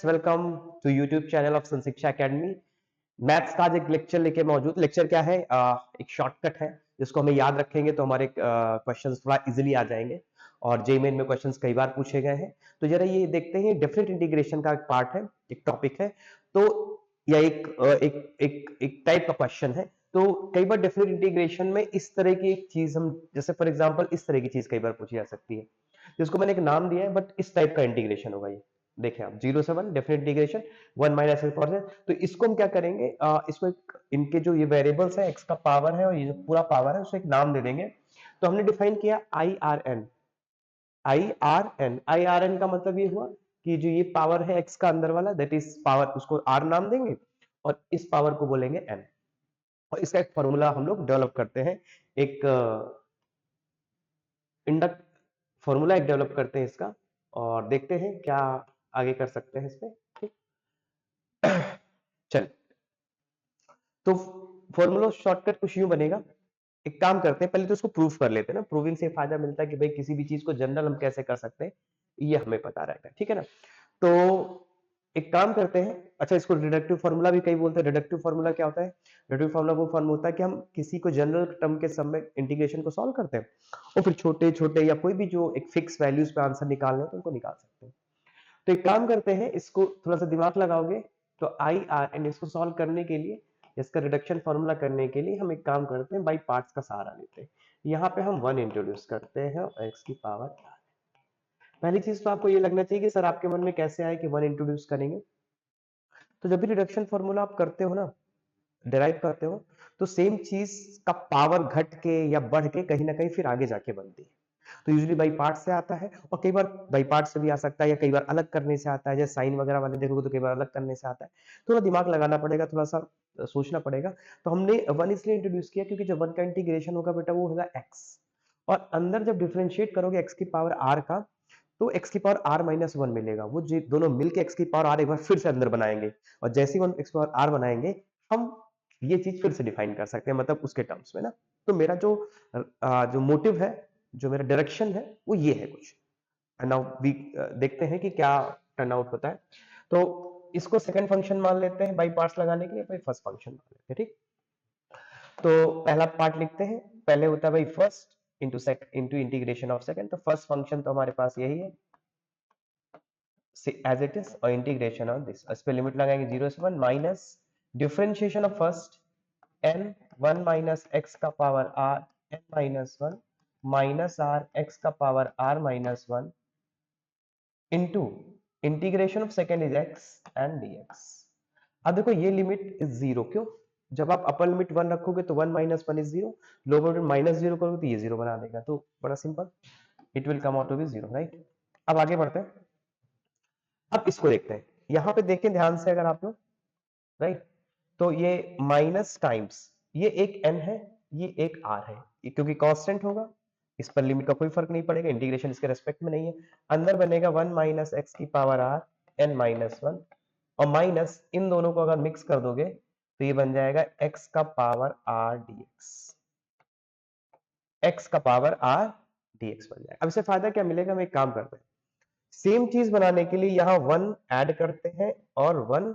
Welcome to YouTube channel of Sanshiksha academy. Maths का आज एक लेक्चर लेके मौजूद। लेक्चर क्या है? एक शॉर्टकट है जिसको हमें याद रखेंगे तो हमारे क्वेश्चंस थोड़ा इजीली आ जाएंगे। और जेईई मेन में क्वेश्चंस कई बार पूछे गए हैं। तो जरा ये देखते हैं, डिफरेंट इंटीग्रेशन का एक पार्ट है, एक टॉपिक है। तो या एक टाइप का क्वेश्चन है। तो कई बार डिफरेंट इंटीग्रेशन में इस तरह की एक चीज हम, जैसे फॉर एग्जाम्पल इस तरह की चीज कई बार पूछी जा सकती है, जिसको मैंने एक नाम दिया है, बट इस टाइप का इंटीग्रेशन होगा ये। देखें आप, 0 से 1 definite integration 1 minus x power. तो इसको हम क्या करेंगे, इसको एक, इनके जो ये वेरिएबल्स है, एक्स का पावर है और ये जो पूरा पावर है, उसको एक नाम दे देंगे। तो हमने डिफाइन किया I are N. I are N का मतलब ये हुआ कि जो ये पावर है एक्स का अंदर वाला, दैट इज पावर, उसको आर नाम देंगे और इस पावर को बोलेंगे एन। और इसका एक फॉर्मूला हम लोग डेवलप करते हैं, एक इंडक्ट फॉर्मूला एक डेवलप करते हैं इसका, और देखते हैं क्या आगे कर सकते हैं इसमें। ठीक, चल। तो फॉर्मूला शॉर्टकट कुछ यूं बनेगा। एक काम करते हैं, पहले तो इसको प्रूफ कर लेते हैं ना। प्रूविंग से फायदा मिलता है कि भाई किसी भी चीज को जनरल हम कैसे कर सकते हैं, ये हमें पता रहेगा। ठीक है ना? तो एक काम करते हैं। अच्छा, इसको डिडक्टिव फार्मूला भी कई बोलते हैं। डिडक्टिव फार्मूला क्या होता है? डिडक्टिव फार्मूला वो फॉर्म होता है कि हम किसी को जनरल टर्म के सम में इंटीग्रेशन को सॉल्व करते हैं और फिर छोटे छोटे या कोई भी जो एक फिक्स वैल्यूज पे आंसर निकालने हैं तो उनको निकाल सकते हैं। तो एक काम करते हैं, इसको थोड़ा सा दिमाग लगाओगे तो आई आर एन, इसको सॉल्व करने के लिए, इसका रिडक्शन फॉर्मूला करने के लिए हम एक काम करते हैं, बाई पार्ट्स का सहारा लेते हैं। यहाँ पे हम 1 इंट्रोड्यूस करते हैं और एक्स की पावर आर। पहली चीज तो आपको ये लगना चाहिए कि सर आपके मन में कैसे आए कि 1 इंट्रोड्यूस करेंगे। तो जब भी रिडक्शन फॉर्मूला आप करते हो ना, डिराइव करते हो, तो सेम चीज का पावर घट के या बढ़ के कहीं ना कहीं फिर आगे जाके बनती है। तो यूजुअली बाई पार्ट से आता है और कई बार बाई पार्ट से भी आ सकता है, या कई बार अलग करने से आता है। जैसे साइन वगैरह वाले देखोगे तो कई बार अलग करने से आता है। थोड़ा दिमाग लगाना पड़ेगा, थोड़ा सा सोचना पड़ेगा। तो हमने 1 इसलिए इंट्रोड्यूस किया क्योंकि जब 1 का इंटीग्रेशन होगा बेटा, वो होगा एक्स। और अंदर जब डिफरेंशिएट करोगे एक्स की पावर आर का, तो एक्स की पावर आर माइनस 1 मिलेगा। वो दोनों मिलकर एक्स की पावर आर एक बार फिर से अंदर बनाएंगे। और जैसे ही एक्स पावर आर बनाएंगे, हम ये चीज फिर से डिफाइन कर सकते हैं, मतलब उसके टर्म्स में ना। तो मेरा जो मोटिव है, जो मेरा डायरेक्शन है, वो ये है कुछ। नाउ देखते हैं कि क्या टर्न आउट होता है। तो इसको सेकंड फंक्शन मान लेते हैं बाई पार्ट्स लगाने के लिए, भाई फर्स्ट फंक्शन मान लेते हैं। ठीक, तो पहला पार्ट लिखते हैं। पहले होता है भाई first into second into integration of second. तो फर्स्ट फंक्शन तो हमारे पास यही है एज इट इज, और इंटीग्रेशन ऑफ दिस, इस पे लिमिट लगाएंगे 0 से 1 minus differentiation of first n 1 minus x का power r n minus 1 minus r x का power r minus 1 into integration of second is x and dx। अब देखो ये लिमिट इज जीरो। क्यों? जब आप अपर लिमिट 1 रखोगे तो 1 minus 1 is 0, lower limit minus 0 करोगे तो ये 0 बना देगा। तो बड़ा simple, it will come out to be 0, right? अब आगे बढ़ते हैं। अब इसको देखते हैं, यहां पे देखें ध्यान से अगर आप लोग, राइट? तो ये माइनस टाइम्स ये एक n है, ये एक r है। ये क्योंकि कांस्टेंट होगा, इस पर लिमिट का कोई फर्क नहीं पड़ेगा, इंटीग्रेशन इसके रेस्पेक्ट में नहीं है। अंदर बनेगा 1 माइनस एक्स की पावर r n माइनस 1, और माइनस इन दोनों को अगर मिक्स कर दोगे तो ये बन जाएगा x का पावर r dx। x का पावर r dx बन जाएगा। अब इससे फायदा क्या मिलेगा? हम एक काम करते हैं, सेम चीज बनाने के लिए यहां 1 ऐड करते हैं और 1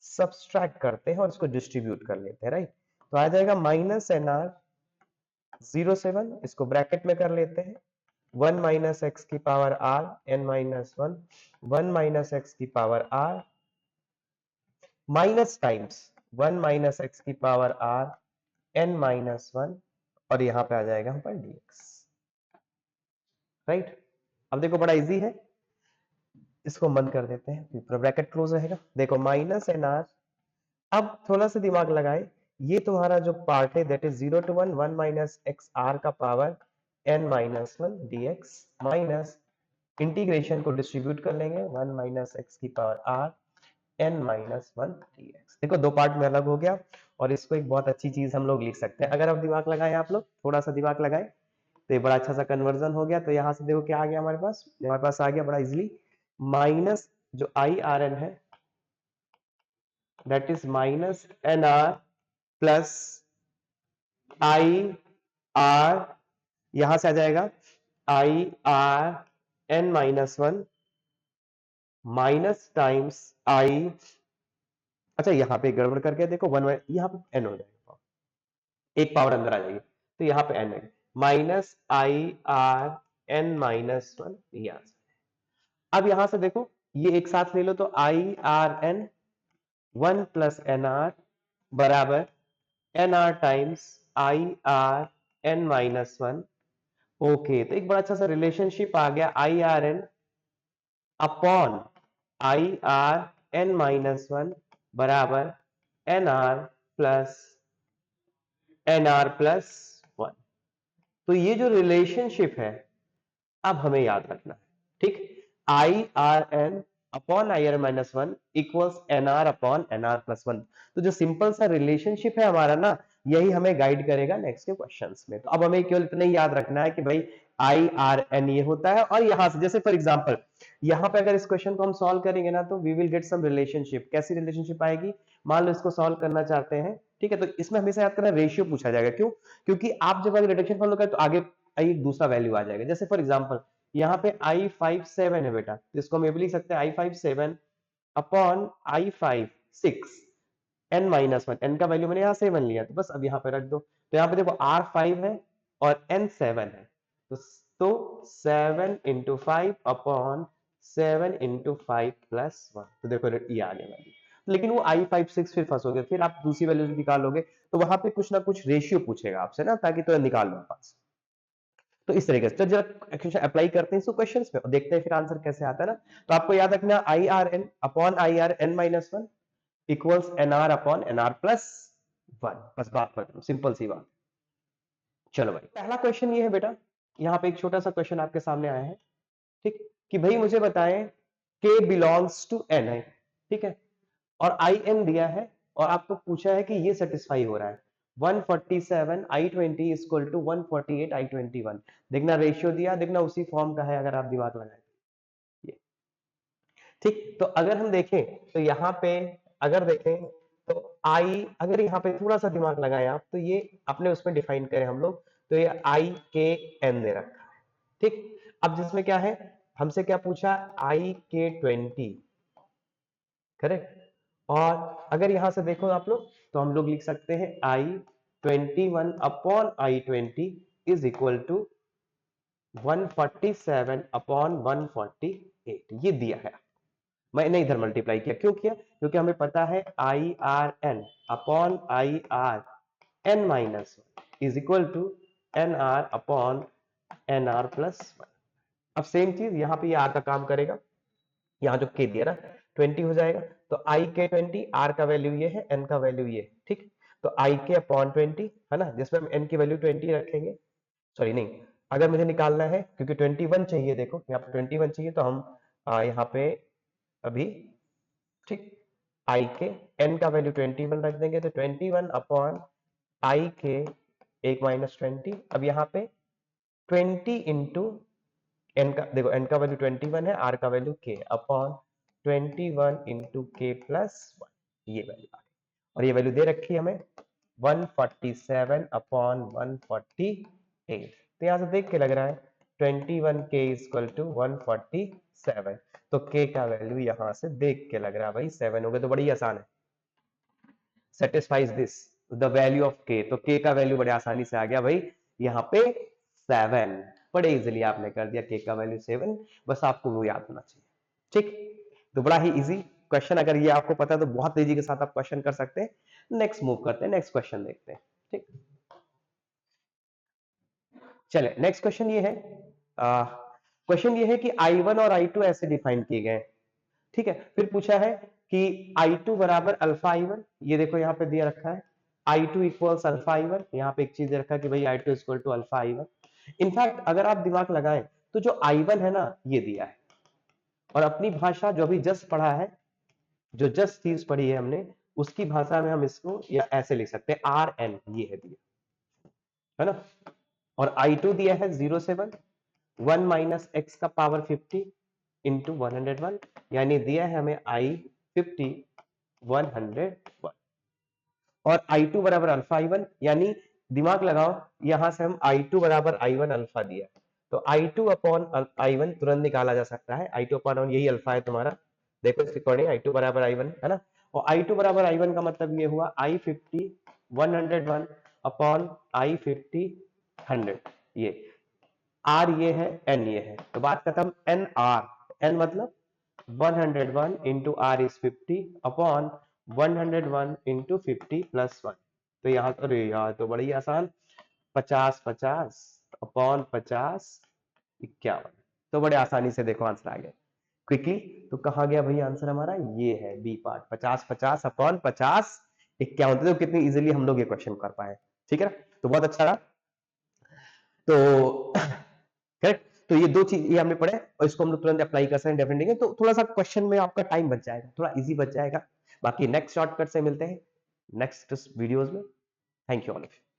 सब्सट्रैक्ट करते हैं और इसको डिस्ट्रीब्यूट कर लेते हैं, राइट? तो आ जाएगा माइनस एन आर 0 से 1, इसको ब्रैकेट में कर लेते हैं। 1 माइनस एक्स की power r N minus 1, 1 minus x की power r minus times 1 minus x की पावर आर एन माइनस 1, और यहां पे आ जाएगा हम पर dx, राइट? अब देखो बड़ा इजी है, इसको बंद कर देते हैं, पूरा ब्रैकेट क्लोज रहेगा। देखो माइनस एन आर, अब थोड़ा सा दिमाग लगाए, ये तुम्हारा जो पार्ट है that is 0 to 1 1 minus x r का power n minus 1 dx minus integration को डिस्ट्रीब्यूट कर लेंगे 1 माइनस एक्स की power r n minus 1 dx। देखो दो पार्ट में अलग हो गया, और इसको एक बहुत अच्छी चीज हम लोग लिख सकते हैं अगर आप दिमाग लगाए, आप लोग थोड़ा सा दिमाग लगाए तो ये बड़ा अच्छा सा कन्वर्जन हो गया। तो यहां से देखो क्या आ गया हमारे पास आ गया बड़ा इजिली, माइनस जो आई आर एन है that is minus nr plus I R, यहां से आ जाएगा I R n minus 1 minus times I, अच्छा यहाँ पे गड़बड़ करके देखो, वन यहाँ पे एन हो जाएगा, एक पावर अंदर आ जाएगी, तो यहाँ पे एन है, minus I are N minus one, ये आंसर। अब यहां से देखो, ये एक साथ ले लो, तो I are n one plus n r बराबर n r times I are N minus one. Okay, तो एक बड़ा अच्छा सा रिलेशनशिप आ गया, I are N upon I are N minus one बराबर n are plus n are plus one. तो ये जो रिलेशनशिप है अब हमें याद रखना है, ठीक। I are N upon I R minus one equals N R upon N are plus one. तो जो सिंपल सा रिलेशनशिप है हमारा ना, यही हमें गाइड करेगा नेक्स्ट के क्वेश्चंस में। तो अब हमें केवल इतना ही याद रखना है कि भाई आई आर एन ये होता है, और यहां से जैसे फॉर एग्जांपल यहां पे अगर इस क्वेश्चन को हम सॉल्व करेंगे ना, तो we will get some relationship. कैसी रिलेशनशिप आएगी, मान लो इसको सॉल्व करना चाहते हैं, ठीक है, तो इसमें हमेशा याद करना रेशियो पूछा जाएगा। क्यों? क्योंकि आप जब अगर रिडक्शन फॉलो करें तो आगे एक दूसरा वैल्यू आ जाएगा। जैसे फॉर एग्जांपल यहाँ पे I57 है बेटा, जिसको हम ये भी लिख सकते हैं I57 upon I56 n minus one, N का वैल्यू मैंने यहाँ 7 लिया, तो बस अब यहाँ पे रख दो। तो यहाँ पे देखो R5 है और N 7 है, तो 7 इंटू 5 अपॉन 7 इंटू 5 प्लस 1। तो देखो ये आने वाली, लेकिन वो I56 फिर फंसोगे, फिर आप दूसरी वैल्यू निकालोगे, तो वहां पे कुछ ना कुछ रेशियो पूछेगा आपसे ना, ताकि तो निकाल लो पास। तो इस तरीके से तो जरा क्वेश्चन अप्लाई करते हैं इसको क्वेश्चंस में और देखते हैं फिर आंसर कैसे आता है ना। तो आपको याद रखना I are N upon I are N minus one equals N R upon N are plus one. बस बात खत्म, सिंपल सी बात। चलो भाई, पहला क्वेश्चन ये है बेटा, यहाँ पे एक छोटा सा क्वेश्चन आपके सामने आया है, ठीक, कि भाई मुझे बताएं के बिलोंग्स टू एन है, ठीक है, और आई एन दिया है, और आपको पूछा है कि ये सेटिस्फाई हो रहा है 147 I20 इक्वल टू 148 I21। देखना रेशियो दिया, देखना उसी फॉर्म का है, अगर आप दिमाग लगाएं ये, ठीक। तो अगर हम देखें तो यहाँ पे अगर देखें तो आई, अगर यहाँ पे थोड़ा सा दिमाग लगाएं आप, तो ये अपने उसमें डिफाइन करें हम लोग, तो ये आई के एन दे रखा है, ठीक। अब जिसमें क्या है, हमसे क्या पूछा, आई के 20, करेक्ट। और अगर यहां से देखो आप लोग, तो हम लोग लिख सकते हैं I21 upon I20 is equal to 147 upon 148, ये दिया है। मैंने इधर मल्टीप्लाई किया, क्यों किया, क्योंकि हमें पता है I are N upon I are N minus is equal to N R upon N are plus one. अब सेम चीज यहाँ पे ये आर का काम करेगा, यहाँ जो के दिया ना 20 हो जाएगा, तो आई के 20, आर का वैल्यू ये है, एन का वैल्यू ये, ठीक। तो आई के अपॉन 20 है ना, जिसमें हम एन की वैल्यू 20 रखेंगे, सॉरी नहीं, अगर मुझे निकालना है क्योंकि 21 चाहिए, देखो यहाँ पे 21 चाहिए, तो हम यहाँ पे अभी, ठीक, आई के एन का वैल्यू 21 रख देंगे, तो 21 अपॉन आई के एक माइनस 20। अब यहाँ पे 20 इंटू एन का, देखो एन का वैल्यू 21 है, आर का वैल्यू के अपॉन 21 इंटू के प्लस वन, ये वैल्यू आ गई, और ये वैल्यू दे रखी है हमें 147 अपॉन 148। तो यहां से देख के लग रहा है 21 के इक्वल टू 147, तो के का वैल्यू यहां से देख के लग रहा है भाई 7 हो गए, तो बड़ी आसान है, satisfies this the value of के, तो के का वैल्यू बड़े आसानी से आ गया भाई यहाँ पे 7, बड़े इजीली आपने कर दिया, के का वैल्यू 7, बस आपको वो याद होना चाहिए, ठीक। तो बड़ा ही इजी क्वेश्चन, अगर ये आपको पता है तो बहुत तेजी के साथ आप क्वेश्चन कर सकते हैं। नेक्स्ट मूव करते हैं, नेक्स्ट क्वेश्चन देखते हैं, ठीक। चले नेक्स्ट क्वेश्चन ये है, क्वेश्चन ये है कि I1 और I2 ऐसे डिफाइन किए गए, ठीक है। फिर पूछा है कि I2 बराबर अल्फा I1, ये देखो यहाँ पे दिया रखा है I2 इक्वल्स अल्फा I1, यहाँ पे एक चीज दे रखा है कि भाई I2 equal to alpha I1। In fact अगर आप दिमाग लगाएं तो जो I1 है ना, ये दिया है, और अपनी भाषा जो अभी जस्ट पढ़ा है, जो जस्ट चीज पढ़ी है हमने, उसकी भाषा में हम इसको या ऐसे लिख सकते हैं आर एन, ये है दिया, है ना। और I2 दिया है 0 से 1, 1 माइनस एक्स का पावर 50 इंटू 101, यानी दिया है हमें I50 101, और I2 बराबर अल्फा I1, यानी दिमाग लगाओ, यहां से हम I2 बराबर I1 अल्फा दिया, तो I2 अपॉन I1 तुरंत निकाला जा सकता है, I2 अपॉन यही अल्फा है तुम्हारा, देखो इसके अकॉर्डिंग I2 बराबर I1 है ना, और I2 बराबर I1 का मतलब ये हुआ I50 101 अपॉन I50 100, ये R ये है, N ये है, तो बात खत्म। N मतलब 101 into R is 50 upon 101 into 50 plus 1, तो यहाँ तो अरे यार तो बड़ी आसान, 50 50 अपॉन 50 51, तो बड़े आसानी से देखो आंसर आ गया क्विकली। तो कहाँ गया भाई आंसर हमारा, ये है बी पार्ट, 50 50 अपॉन 50 51, तो कितनी इजीली हम लोग ये क्वेश्चन कर पाए, ठीक है ना, तो बहुत अच्छा रहा। तो करेक्ट, तो ये दो चीज ये हमने पढ़े और इसको हम लोग तुरंत अप्लाई कर सकते हैं डेफिनेटली, तो थोड़ा सा क्वेश्चन में आपका टाइम बच जाएगा, थोड़ा इजी बच जाएगा। बाकी नेक्स्ट शॉर्टकट से मिलते हैं नेक्स्ट वीडियोस में। Thank you all.